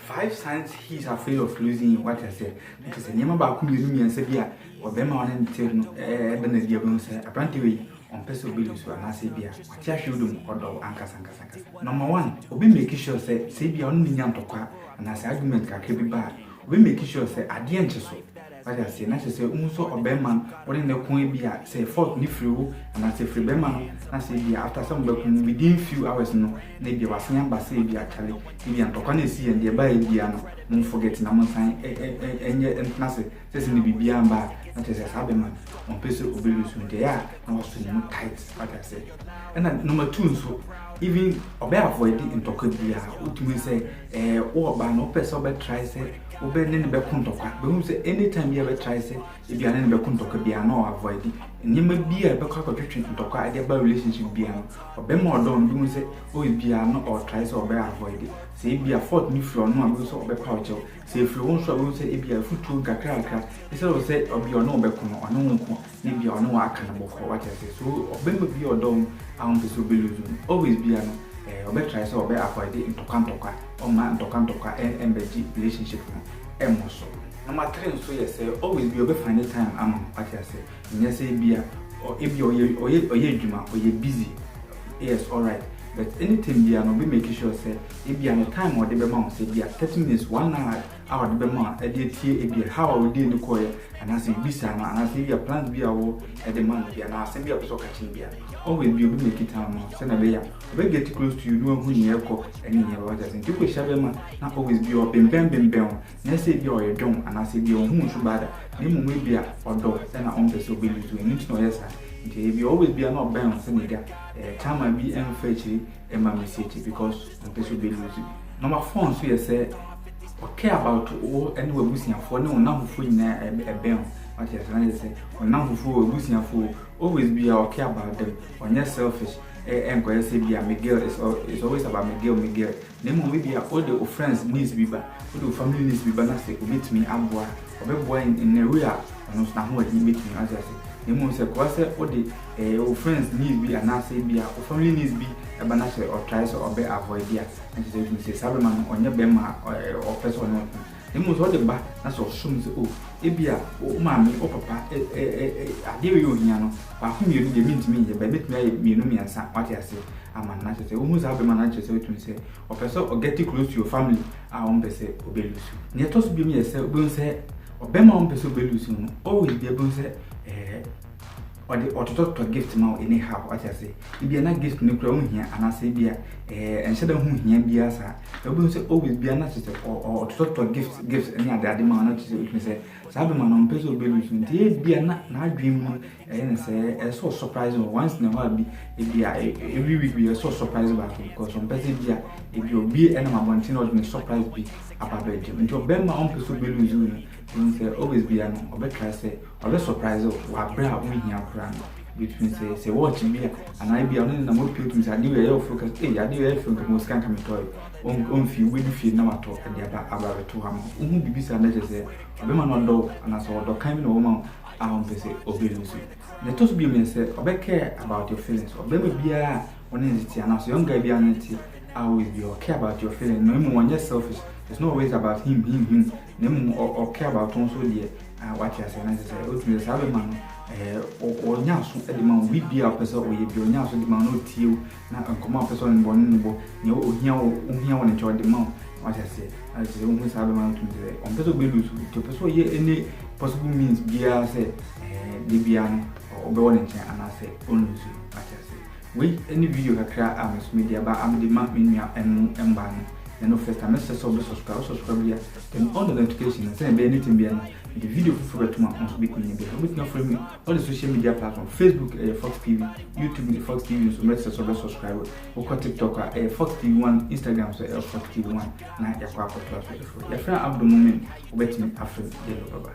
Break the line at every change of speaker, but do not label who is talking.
5 signs he's afraid of losing what I said. Because the name about me and Sabia or Bema and Benediabon said, apparently on Peso Bilus or Nasibia, Tiashudum or Dog Ankasanka. Number 1, we make sure say Sabia only Yantoka and as argument can be bad. We make sure say Adiancho. What I say, not to say, Unso or Beman, or in the coin be at say 4 Nifru, and I say free Beman, I say, after some working within few hours, no, maybe was young Basabi actually, maybe I'm talking and the by Diana, don't forget Namonsign, and yet, and Nasa, says in the Bian bar, not as a Sabeman, on Peso Obilus, they are, and also no tights, what I say. And then number 2, so even obey avoiding in Tokodia, what we say, or by no person but try say, obey any becontoka, but who say anytime you ever try say, if you are any becontoka, be no avoid it, and you may be a becock of treatment in Toka, idea by relationship be or be more done, do say, oh, it be no or try so obey avoid it. Say be a 4 new floor, no abuse or be pouch, say if you won't show, say it be a foot to Gakaka, instead of say, or be or no becon or no, maybe or no accountable for what I say. So, obey be or done, I want to be losing, always be an obey try so obey avoid it into Kantoka, or man to Kantoka and relationship. Emoso. Number 3, so yes, always be able to find the time. What I say, yes, be or if you're busy, yes, all right. But anything be no be making sure say if you have time or the amount say be 30 minutes, 1 hour the amount a day be how I will do the choir and I say busy and I say your plans be at the month be and I say be a so catching be always be able to make it time. Send a bear, we get close to you know who you have and in your orders and people shall not always be your bim. Let's say be or don't and I say be on whom should bother. Name will be a or dog and I own the so be to need to know yes. If you always be not bound, Senegal, time I be fetchy and my message because this will be losing. Number 4, so you say, care about all anywhere losing for no now for a bell. What you say, or now for losing for always be our care about them, or you're selfish. And go say, be a Miguel is always about Miguel. Name will be all the friends needs be back, all the family needs be banastic, meet me, I'm boy, or boy in the rear, and not who meet me as I say. The most say all the friends need be and I say be or family needs be a banana or tries or be avoid there. And she says, Saberman on your bema or person. The most all the back that's all soon. Oh, it be a mammy or papa, a dear you, Yano, but whom you mean to me, but me know me and what I say. I'm a natural, almost have a manager to say, or person or get close to your family. I won't say, obey you. Near to be me a self, will say, or Bema on Peso Belusun, always be able to say, or to talk to a gift now anyhow, what I say. If you are not gift nuclear here, and I say, beer, and shadow whom here be as I will say, always be a natural or to talk to a gift any other demand, not to say, Saberman on Peso Belusun, be a not dream, and say, so surprising once in a while be every week be so surprised about it because on Peso beer, if you be an amount of surprise be about Belgium. Until Bema on Peso Belusun. Always be an or say or surprise of what brown we here between say watch me and I be on the more people I do focus I do from the most can come toy on few will feel no at all and the about 2 hammer who be busy and say a woman on dog and I saw the kind of woman I want to say obey Lucy. Let us be me say or care about your feelings or baby be a on entity and as young guy be an entity I always be or care about your feelings no more one just selfish. It's not always about him. Name or care about also the what you are saying. I say, oh, to the Saberman or Yasu at the man, we be a person, we be on Yasu, the man, no teal, not a common person born in the book, here on enjoy the mouth. What I say, almost Saberman to the on Peso Belus to pursue any possible means be a say, Libian or Bonin, and I say, only what I say. Wait, any video I cry, I'm media, but I'm the man in and ban. And first time subscribe here, then on the notification and send anything behind the video for to my own speaking in the with me all the social media platforms Facebook FAUX TV, YouTube FAUX TV, so let's subscribe or TikTok FAUX TV1, Instagram so FAUX TV1 na ya kwa kwa your friend at the moment wait me after the baba.